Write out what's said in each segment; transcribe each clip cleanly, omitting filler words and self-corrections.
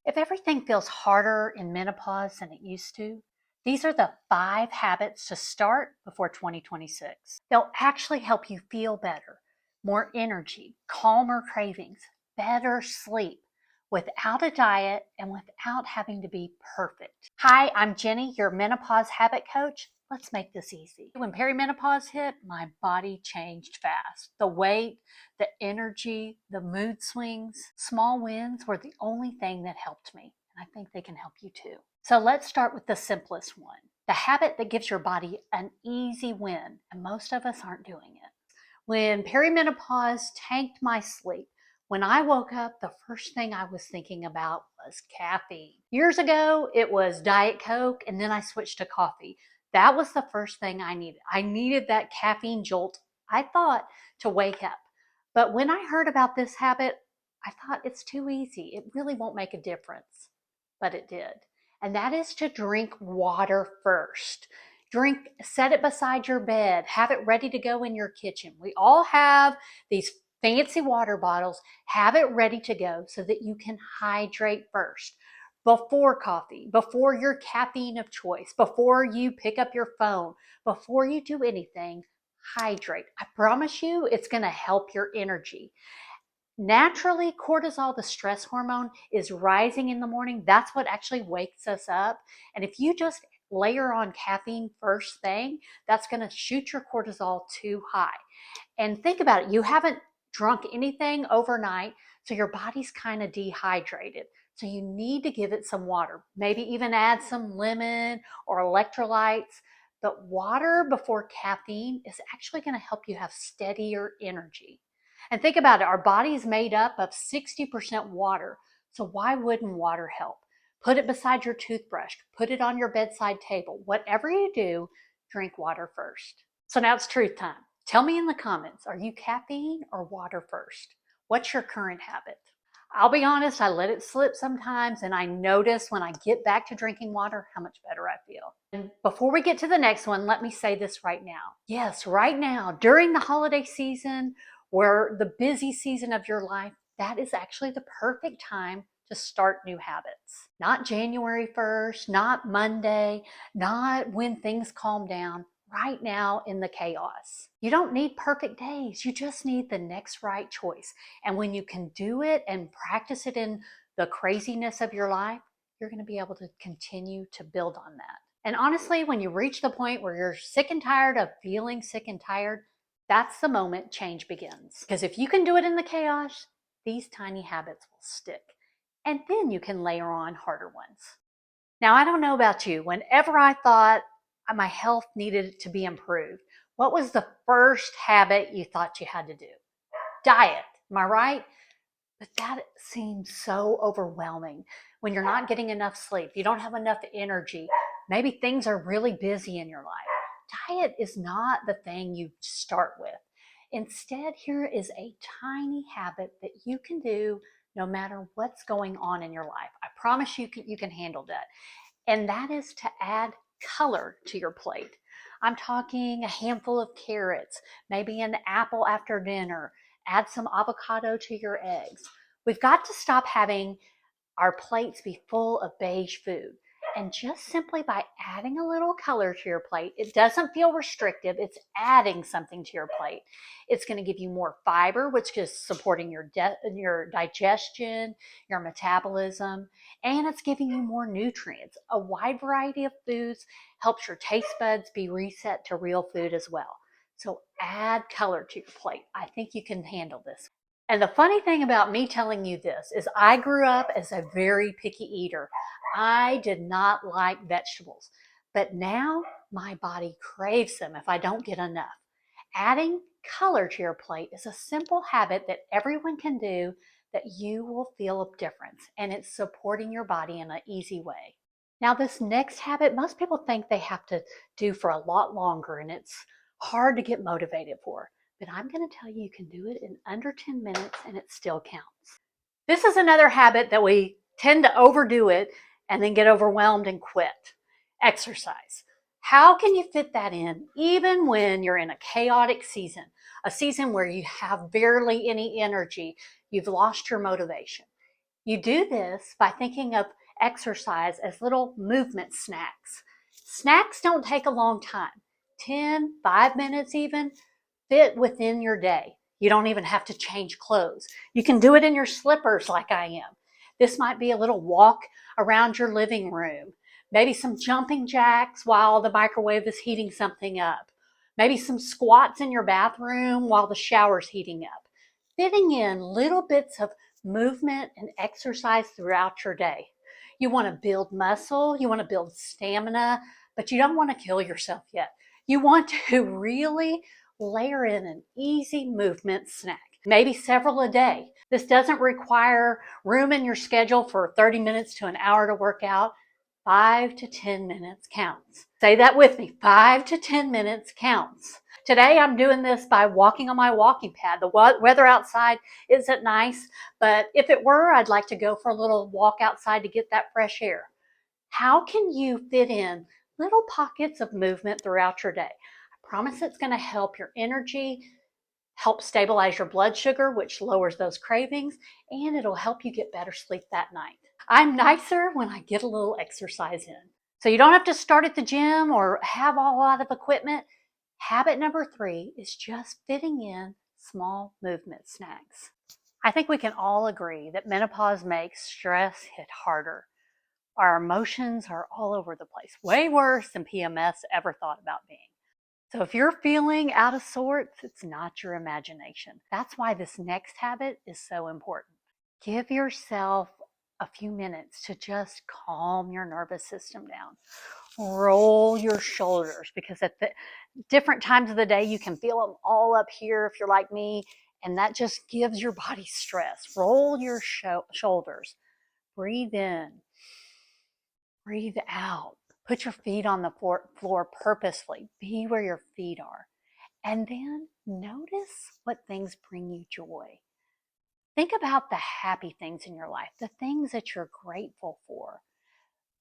If everything feels harder in menopause than it used to, these are the 5 habits to start before 2026. They'll actually help you feel better, more energy, calmer cravings, better sleep, without a diet and without having to be perfect. Hi, I'm Jenny, your menopause habit coach. Let's make this easy. When perimenopause hit, my body changed fast. The weight, the energy, the mood swings, small wins were the only thing that helped me. And I think they can help you too. So let's start with the simplest one, the habit that gives your body an easy win. And most of us aren't doing it. When perimenopause tanked my sleep, when I woke up, the first thing I was thinking about was caffeine. Years ago, it was Diet Coke, and then I switched to coffee. That was the first thing I needed. I needed that caffeine jolt, I thought, to wake up. But when I heard about this habit, I thought it's too easy. It really won't make a difference. But it did. And that is to drink water first. Set it beside your bed, have it ready to go in your kitchen. We all have these fancy water bottles. Have it ready to go so that you can hydrate first, before coffee, before your caffeine of choice, before you pick up your phone, before you do anything. Hydrate. I promise you it's going to help your energy. Naturally, cortisol, the stress hormone, is rising in the morning. That's what actually wakes us up. And if you just layer on caffeine first thing, that's going to shoot your cortisol too high. And think about it. You haven't drunk anything overnight, so your body's kind of dehydrated. So you need to give it some water. Maybe even add some lemon or electrolytes. But water before caffeine is actually going to help you have steadier energy. And think about it, our body is made up of 60% water. So why wouldn't water help? Put it beside your toothbrush, put it on your bedside table. Whatever you do, drink water first. So now it's truth time. Tell me in the comments, are you caffeine or water first? What's your current habit? I'll be honest, I let it slip sometimes, and I notice when I get back to drinking water how much better I feel. And before we get to the next one, let me say this right now. Yes, right now, during the holiday season, where the busy season of your life, that is actually the perfect time to start new habits. Not January 1st, not Monday, not when things calm down. Right now in the chaos. You don't need perfect days. You just need the next right choice. And when you can do it and practice it in the craziness of your life, you're going to be able to continue to build on that. And honestly, when you reach the point where you're sick and tired of feeling sick and tired, that's the moment change begins. Because if you can do it in the chaos, these tiny habits will stick. And then you can layer on harder ones. Now, I don't know about you. Whenever I thought my health needed to be improved, what was the first habit you thought you had to do? Diet, am I right? But that seems so overwhelming when you're not getting enough sleep, you don't have enough energy, maybe things are really busy in your life. Diet is not the thing you start with. Instead, here is a tiny habit that you can do no matter what's going on in your life. I promise you can handle that. And that is to add color to your plate. I'm talking a handful of carrots, maybe an apple after dinner, add some avocado to your eggs. We've got to stop having our plates be full of beige food. And just simply by adding a little color to your plate, it doesn't feel restrictive. It's adding something to your plate. It's going to give you more fiber, which is supporting your digestion, your metabolism, and it's giving you more nutrients. A wide variety of foods helps your taste buds be reset to real food as well. So add color to your plate. I think you can handle this. And the funny thing about me telling you this is I grew up as a very picky eater. I did not like vegetables, but now my body craves them if I don't get enough. Adding color to your plate is a simple habit that everyone can do that you will feel a difference, and it's supporting your body in an easy way. Now, this next habit, most people think they have to do for a lot longer, and it's hard to get motivated for. But I'm going to tell you, you can do it in under 10 minutes and it still counts. This is another habit that we tend to overdo it and then get overwhelmed and quit. Exercise. How can you fit that in even when you're in a chaotic season, a season where you have barely any energy, you've lost your motivation? You do this by thinking of exercise as little movement snacks. Snacks don't take a long time, 10, 5 minutes even, fit within your day. You don't even have to change clothes. You can do it in your slippers like I am. This might be a little walk around your living room, maybe some jumping jacks while the microwave is heating something up, maybe some squats in your bathroom while the shower's heating up. Fitting in little bits of movement and exercise throughout your day. You want to build muscle, you want to build stamina, but you don't want to kill yourself yet. You want to really layer in an easy movement snack, maybe several a day. This doesn't require room in your schedule for 30 minutes to an hour to work out. 5 to 10 minutes counts. Say that with me, 5 to 10 minutes counts. Today I'm doing this by walking on my walking pad. The weather outside isn't nice, but if it were, I'd like to go for a little walk outside to get that fresh air. How can you fit in little pockets of movement throughout your day? I promise it's going to help your energy, help stabilize your blood sugar, which lowers those cravings, and it'll help you get better sleep that night. I'm nicer when I get a little exercise in. So you don't have to start at the gym or have a lot of equipment. Habit number 3 is just fitting in small movement snacks. I think we can all agree that menopause makes stress hit harder. Our emotions are all over the place, way worse than PMS ever thought about being. So if you're feeling out of sorts, it's not your imagination. That's why this next habit is so important. Give yourself a few minutes to just calm your nervous system down. Roll your shoulders, because at the different times of the day, you can feel them all up here if you're like me, and that just gives your body stress. Roll your shoulders. Breathe in. Breathe out. Put your feet on the floor purposefully. Be where your feet are. And then notice what things bring you joy. Think about the happy things in your life, the things that you're grateful for.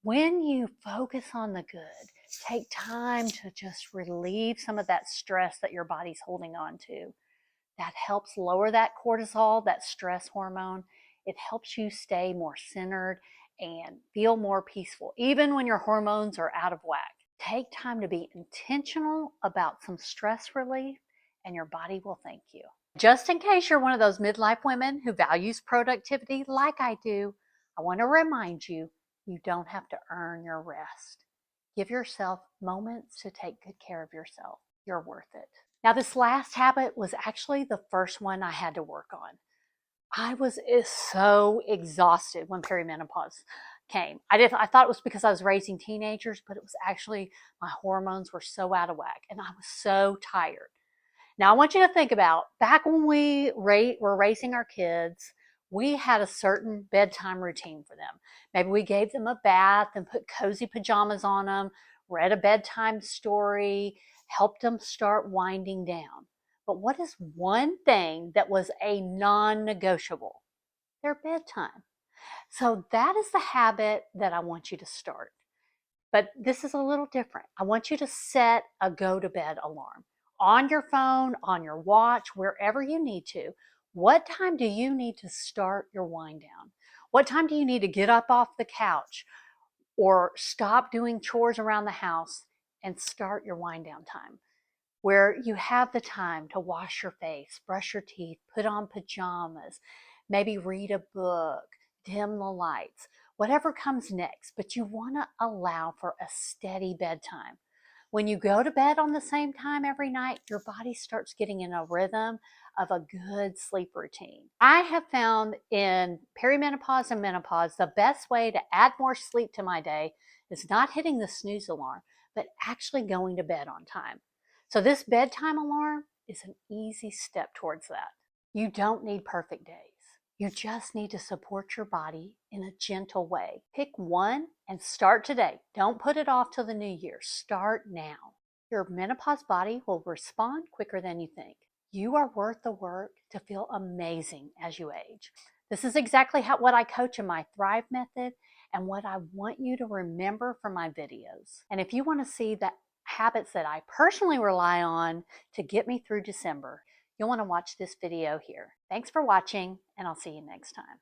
When you focus on the good, take time to just relieve some of that stress that your body's holding on to. That helps lower that cortisol, that stress hormone. It helps you stay more centered and feel more peaceful, even when your hormones are out of whack. Take time to be intentional about some stress relief, and your body will thank you. Just in case you're one of those midlife women who values productivity like I do, I want to remind you, you don't have to earn your rest. Give yourself moments to take good care of yourself. You're worth it. Now, this last habit was actually the first one I had to work on. I was so exhausted when perimenopause came. I thought it was because I was raising teenagers, but it was actually my hormones were so out of whack and I was so tired. Now, I want you to think about back when we were raising our kids, we had a certain bedtime routine for them. Maybe we gave them a bath and put cozy pajamas on them, read a bedtime story, helped them start winding down. But what is one thing that was a non-negotiable? Their bedtime. So that is the habit that I want you to start. But this is a little different. I want you to set a go to bed alarm on your phone, on your watch, wherever you need to. What time do you need to start your wind down? What time do you need to get up off the couch or stop doing chores around the house and start your wind down time? Where you have the time to wash your face, brush your teeth, put on pajamas, maybe read a book, dim the lights, whatever comes next, but you want to allow for a steady bedtime. When you go to bed on the same time every night, your body starts getting in a rhythm of a good sleep routine. I have found in perimenopause and menopause, the best way to add more sleep to my day is not hitting the snooze alarm, but actually going to bed on time. So this bedtime alarm is an easy step towards that. You don't need perfect days. You just need to support your body in a gentle way. Pick one and start today. Don't put it off till the new year. Start now. Your menopause body will respond quicker than you think. You are worth the work to feel amazing as you age. This is exactly what I coach in my Thrive method and what I want you to remember from my videos. And if you want to see the habits that I personally rely on to get me through December, you'll want to watch this video here. Thanks for watching, and I'll see you next time.